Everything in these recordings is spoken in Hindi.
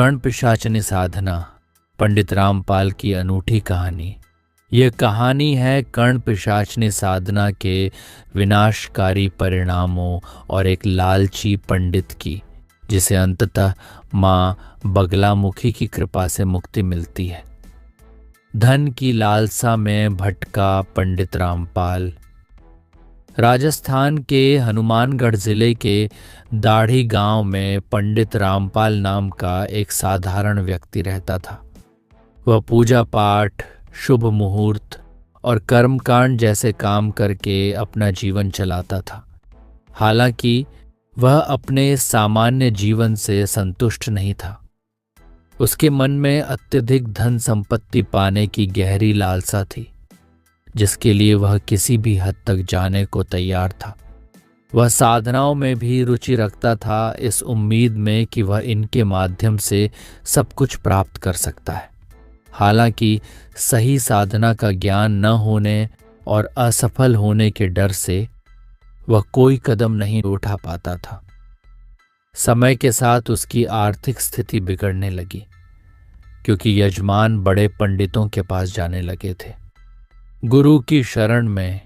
कर्ण पिशाचनी साधना, पंडित रामपाल की अनूठी कहानी। यह कहानी है कर्ण पिशाचनी साधना के विनाशकारी परिणामों और एक लालची पंडित की, जिसे अंततः माँ बगलामुखी की कृपा से मुक्ति मिलती है। धन की लालसा में भटका पंडित रामपाल। राजस्थान के हनुमानगढ़ जिले के दाढ़ी गांव में पंडित रामपाल नाम का एक साधारण व्यक्ति रहता था। वह पूजा पाठ, शुभ मुहूर्त और कर्मकांड जैसे काम करके अपना जीवन चलाता था। हालांकि वह अपने सामान्य जीवन से संतुष्ट नहीं था। उसके मन में अत्यधिक धन संपत्ति पाने की गहरी लालसा थी, जिसके लिए वह किसी भी हद तक जाने को तैयार था। वह साधनाओं में भी रुचि रखता था, इस उम्मीद में कि वह इनके माध्यम से सब कुछ प्राप्त कर सकता है। हालांकि सही साधना का ज्ञान न होने और असफल होने के डर से वह कोई कदम नहीं उठा पाता था। समय के साथ उसकी आर्थिक स्थिति बिगड़ने लगी, क्योंकि यजमान बड़े पंडितों के पास जाने लगे थे। गुरु की शरण में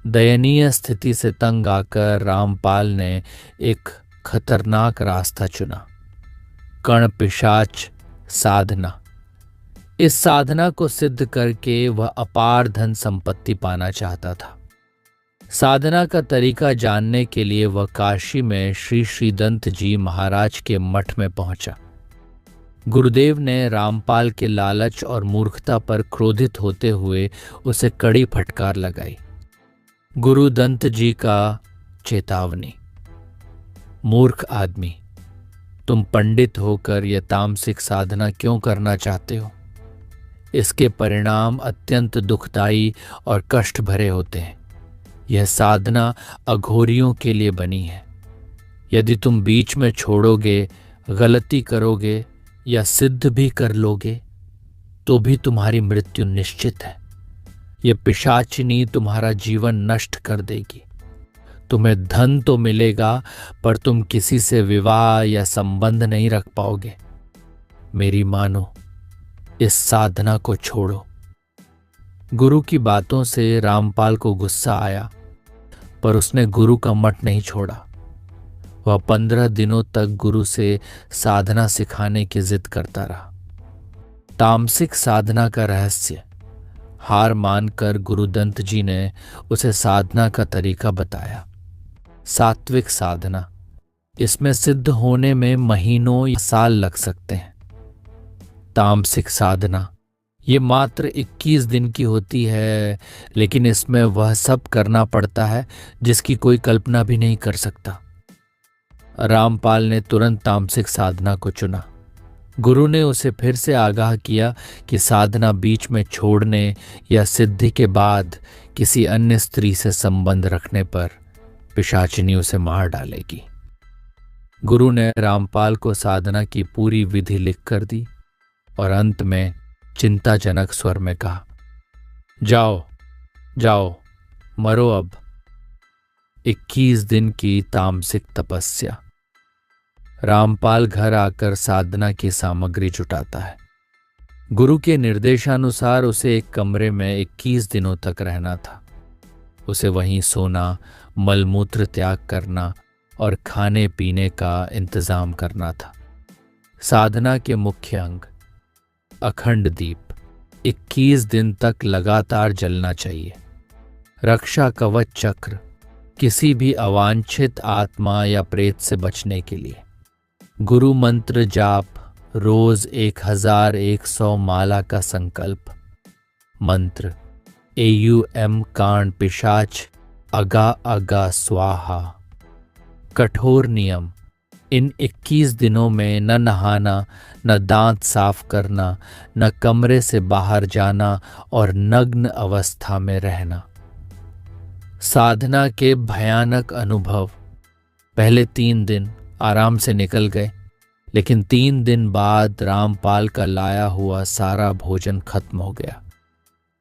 दयनीय स्थिति से तंग आकर रामपाल ने एक खतरनाक रास्ता चुना, कर्ण पिशाच साधना। इस साधना को सिद्ध करके वह अपार धन संपत्ति पाना चाहता था। साधना का तरीका जानने के लिए वह काशी में श्री श्रीदंत जी महाराज के मठ में पहुंचा। गुरुदेव ने रामपाल के लालच और मूर्खता पर क्रोधित होते हुए उसे कड़ी फटकार लगाई। गुरु दंत जी का चेतावनी: मूर्ख आदमी, तुम पंडित होकर यह तामसिक साधना क्यों करना चाहते हो? इसके परिणाम अत्यंत दुखदायी और कष्ट भरे होते हैं। यह साधना अघोरियों के लिए बनी है। यदि तुम बीच में छोड़ोगे, गलती करोगे या सिद्ध भी कर लोगे तो भी तुम्हारी मृत्यु निश्चित है। यह पिशाचिनी तुम्हारा जीवन नष्ट कर देगी। तुम्हें धन तो मिलेगा, पर तुम किसी से विवाह या संबंध नहीं रख पाओगे। मेरी मानो, इस साधना को छोड़ो। गुरु की बातों से रामपाल को गुस्सा आया, पर उसने गुरु का मठ नहीं छोड़ा। वह 15 दिनों तक गुरु से साधना सिखाने की जिद करता रहा। तामसिक साधना का रहस्य हार मानकर गुरुदंत जी ने उसे साधना का तरीका बताया। सात्विक साधना, इसमें सिद्ध होने में महीनों या साल लग सकते हैं। तामसिक साधना, ये मात्र 21 दिन की होती है, लेकिन इसमें वह सब करना पड़ता है जिसकी कोई कल्पना भी नहीं कर सकता। रामपाल ने तुरंत तामसिक साधना को चुना। गुरु ने उसे फिर से आगाह किया कि साधना बीच में छोड़ने या सिद्धि के बाद किसी अन्य स्त्री से संबंध रखने पर पिशाचिनी उसे मार डालेगी। गुरु ने रामपाल को साधना की पूरी विधि लिख कर दी और अंत में चिंताजनक स्वर में कहा, जाओ जाओ, मरो अब। 21 दिन की तामसिक तपस्या। रामपाल घर आकर साधना की सामग्री जुटाता है। गुरु के निर्देशानुसार उसे एक कमरे में 21 दिनों तक रहना था। उसे वहीं सोना, मलमूत्र त्याग करना और खाने पीने का इंतजाम करना था। साधना के मुख्य अंग अखंड दीप 21 दिन तक लगातार जलना चाहिए। रक्षा कवच चक्र, किसी भी अवांछित आत्मा या प्रेत से बचने के लिए। गुरु मंत्र जाप, रोज 1100 माला का संकल्प। मंत्र AUM कांड पिशाच अगा अगा स्वाहा। कठोर नियम, इन 21 दिनों में न नहाना, न दांत साफ करना, न कमरे से बाहर जाना और नग्न अवस्था में रहना। साधना के भयानक अनुभव। पहले 3 दिन आराम से निकल गए, लेकिन 3 दिन बाद रामपाल का लाया हुआ सारा भोजन खत्म हो गया।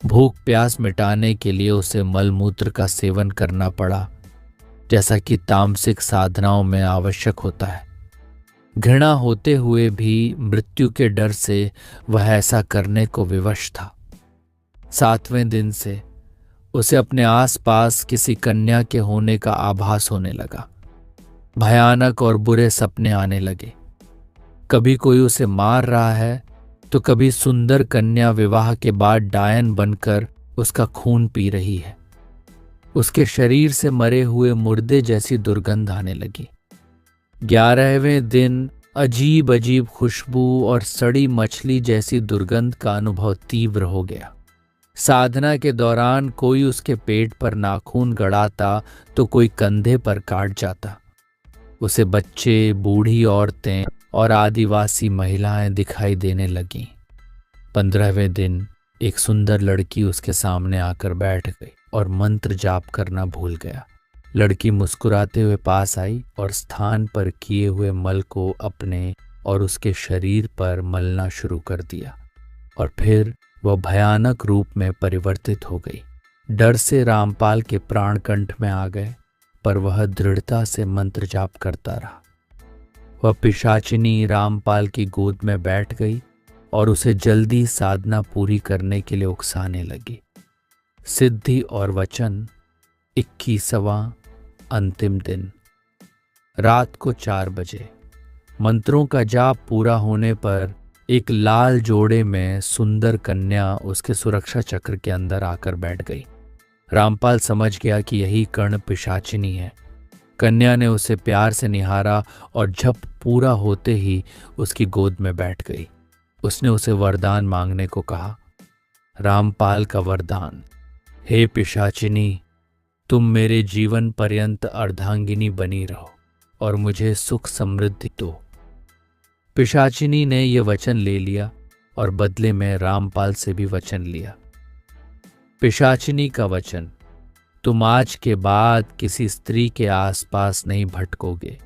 भूख प्यास मिटाने के लिए उसे मलमूत्र का सेवन करना पड़ा, जैसा कि तामसिक साधनाओं में आवश्यक होता है। घृणा होते हुए भी मृत्यु के डर से वह ऐसा करने को विवश था। 7वें दिन से उसे अपने आसपास किसी कन्या के होने का आभास होने लगा। भयानक और बुरे सपने आने लगे। कभी कोई उसे मार रहा है तो कभी सुंदर कन्या विवाह के बाद डायन बनकर उसका खून पी रही है। उसके शरीर से मरे हुए मुर्दे जैसी दुर्गंध आने लगी। 11वें दिन अजीब अजीब खुशबू और सड़ी मछली जैसी दुर्गंध का अनुभव तीव्र हो गया। साधना के दौरान कोई उसके पेट पर नाखून गड़ाता तो कोई कंधे पर काट जाता। उसे बच्चे, बूढ़ी औरतें और आदिवासी महिलाएं दिखाई देने लगीं। 15वें दिन एक सुंदर लड़की उसके सामने आकर बैठ गई और मंत्र जाप करना भूल गया। लड़की मुस्कुराते हुए पास आई और स्थान पर किए हुए मल को अपने और उसके शरीर पर मलना शुरू कर दिया और फिर वह भयानक रूप में परिवर्तित हो गई। डर से रामपाल के प्राण कंठ में आ गए, पर वह दृढ़ता से मंत्र जाप करता रहा। वह पिशाचिनी रामपाल की गोद में बैठ गई और उसे जल्दी साधना पूरी करने के लिए उकसाने लगी। सिद्धि और वचन 21वां अंतिम दिन, रात को 4 बजे। मंत्रों का जाप पूरा होने पर एक लाल जोड़े में सुंदर कन्या उसके सुरक्षा चक्र के अंदर आकर बैठ गई। रामपाल समझ गया कि यही कर्ण पिशाचिनी है। कन्या ने उसे प्यार से निहारा और जप पूरा होते ही उसकी गोद में बैठ गई। उसने उसे वरदान मांगने को कहा। रामपाल का वरदान, हे पिशाचिनी, तुम मेरे जीवन पर्यंत अर्धांगिनी बनी रहो और मुझे सुख समृद्धि दो। पिशाचिनी ने यह वचन ले लिया और बदले में रामपाल से भी वचन लिया। पिशाचिनी का वचन, तुम आज के बाद किसी स्त्री के आसपास नहीं भटकोगे,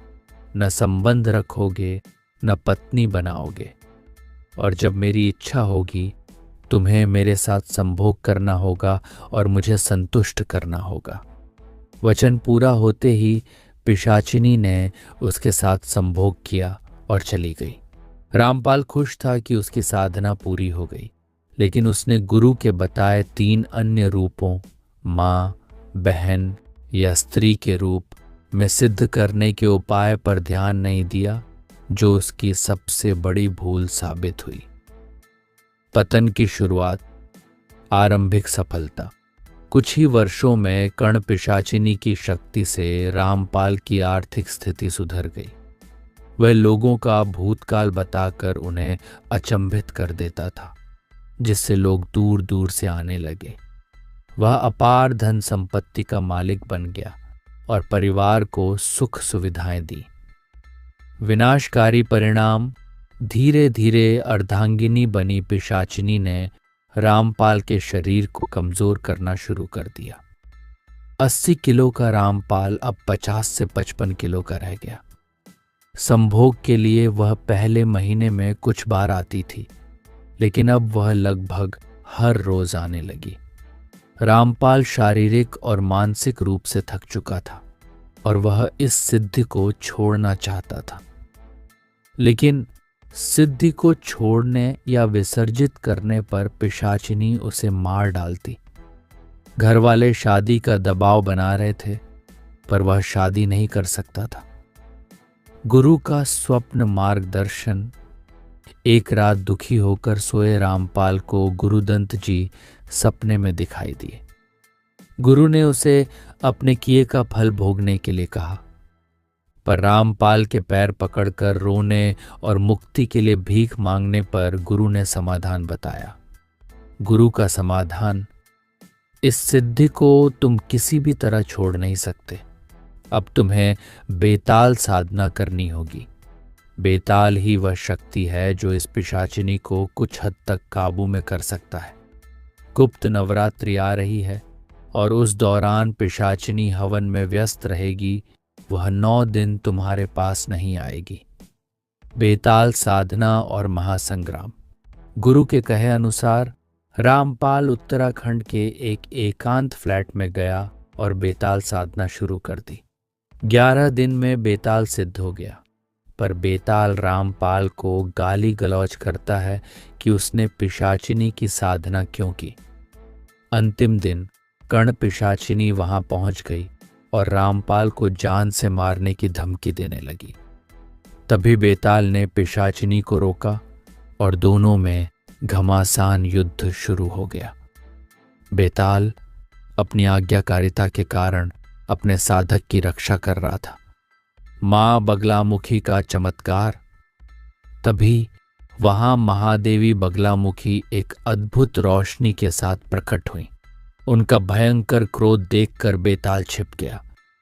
न संबंध रखोगे, न पत्नी बनाओगे, और जब मेरी इच्छा होगी तुम्हें मेरे साथ संभोग करना होगा और मुझे संतुष्ट करना होगा। वचन पूरा होते ही पिशाचिनी ने उसके साथ संभोग किया और चली गई। रामपाल खुश था कि उसकी साधना पूरी हो गई, लेकिन उसने गुरु के बताए 3 अन्य रूपों, माँ, बहन या स्त्री के रूप में सिद्ध करने के उपाय पर ध्यान नहीं दिया, जो उसकी सबसे बड़ी भूल साबित हुई। पतन की शुरुआत, आरंभिक सफलता। कुछ ही वर्षों में कर्ण पिशाचिनी की शक्ति से रामपाल की आर्थिक स्थिति सुधर गई। वह लोगों का भूतकाल बताकर उन्हें अचंभित कर देता था, जिससे लोग दूर दूर से आने लगे। वह अपार धन संपत्ति का मालिक बन गया और परिवार को सुख सुविधाएं दी। विनाशकारी परिणाम, धीरे धीरे अर्धांगिनी बनी पिशाचिनी ने रामपाल के शरीर को कमजोर करना शुरू कर दिया। 80 किलो का रामपाल अब 50 से 55 किलो का रह गया। संभोग के लिए वह पहले महीने में कुछ बार आती थी, लेकिन अब वह लगभग हर रोज आने लगी। रामपाल शारीरिक और मानसिक रूप से थक चुका था और वह इस सिद्धि को छोड़ना चाहता था, लेकिन सिद्धि को छोड़ने या विसर्जित करने पर पिशाचिनी उसे मार डालती। घर वाले शादी का दबाव बना रहे थे, पर वह शादी नहीं कर सकता था। गुरु का स्वप्न मार्गदर्शन। एक रात दुखी होकर सोए रामपाल को गुरुदंत जी सपने में दिखाई दिए। गुरु ने उसे अपने किए का फल भोगने के लिए कहा, पर रामपाल के पैर पकड़कर रोने और मुक्ति के लिए भीख मांगने पर गुरु ने समाधान बताया। गुरु का समाधान, इस सिद्धि को तुम किसी भी तरह छोड़ नहीं सकते। अब तुम्हें बेताल साधना करनी होगी। बेताल ही वह शक्ति है जो इस पिशाचिनी को कुछ हद तक काबू में कर सकता है। गुप्त नवरात्रि आ रही है और उस दौरान पिशाचिनी हवन में व्यस्त रहेगी। वह 9 दिन तुम्हारे पास नहीं आएगी। बेताल साधना और महासंग्राम। गुरु के कहे अनुसार रामपाल उत्तराखंड के एक एकांत फ्लैट में गया और बेताल साधना शुरू कर दी। 11 दिन में बेताल सिद्ध हो गया। पर बेताल रामपाल को गाली गलौज करता है कि उसने पिशाचिनी की साधना क्यों की। अंतिम दिन कर्ण पिशाचिनी वहां पहुंच गई और रामपाल को जान से मारने की धमकी देने लगी। तभी बेताल ने पिशाचिनी को रोका और दोनों में घमासान युद्ध शुरू हो गया। बेताल अपनी आज्ञाकारिता के कारण अपने साधक की रक्षा कर रहा था। मां बगलामुखी का चमत्कार। तभी वहां महादेवी बगलामुखी एक अद्भुत रोशनी के साथ प्रकट हुई। उनका भयंकर क्रोध देखकर बेताल छिप गया।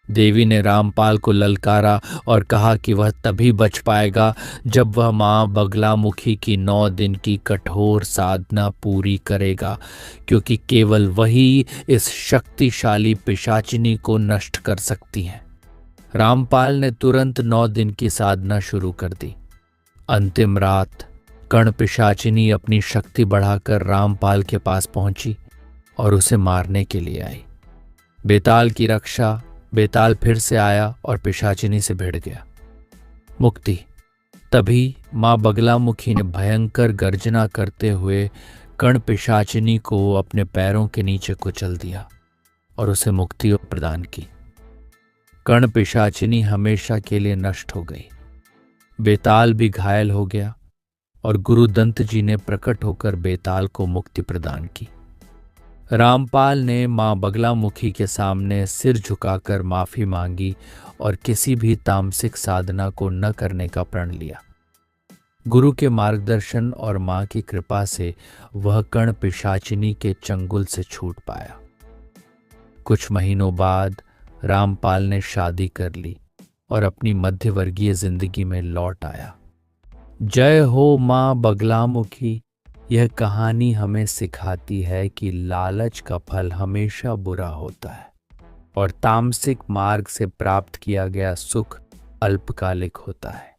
देवी ने रामपाल को ललकारा और कहा कि वह तभी बच पाएगा जब वह मां बगलामुखी की 9 दिन की कठोर साधना पूरी करेगा, क्योंकि केवल वही इस शक्तिशाली पिशाचिनी को नष्ट कर सकती है। रामपाल ने तुरंत 9 दिन की साधना शुरू कर दी। अंतिम रात कर्ण पिशाचिनी अपनी शक्ति बढ़ाकर रामपाल के पास पहुंची और उसे मारने के लिए आई। बेताल की रक्षा। बेताल फिर से आया और पिशाचिनी से भिड़ गया। मुक्ति। तभी मां बगलामुखी ने भयंकर गर्जना करते हुए कर्ण पिशाचिनी को अपने पैरों के नीचे कुचल दिया और उसे मुक्ति प्रदान की। कर्ण पिशाचिनी हमेशा के लिए नष्ट हो गई। बेताल भी घायल हो गया और गुरु दंत जी ने प्रकट होकर बेताल को मुक्ति प्रदान की। रामपाल ने मां बगलामुखी के सामने सिर झुकाकर माफी मांगी और किसी भी तामसिक साधना को न करने का प्रण लिया। गुरु के मार्गदर्शन और मां की कृपा से वह कर्ण पिशाचिनी के चंगुल से छूट पाया। कुछ महीनों बाद रामपाल ने शादी कर ली और अपनी मध्यवर्गीय जिंदगी में लौट आया। जय हो मां बगलामुखी। यह कहानी हमें सिखाती है कि लालच का फल हमेशा बुरा होता है और तामसिक मार्ग से प्राप्त किया गया सुख अल्पकालिक होता है।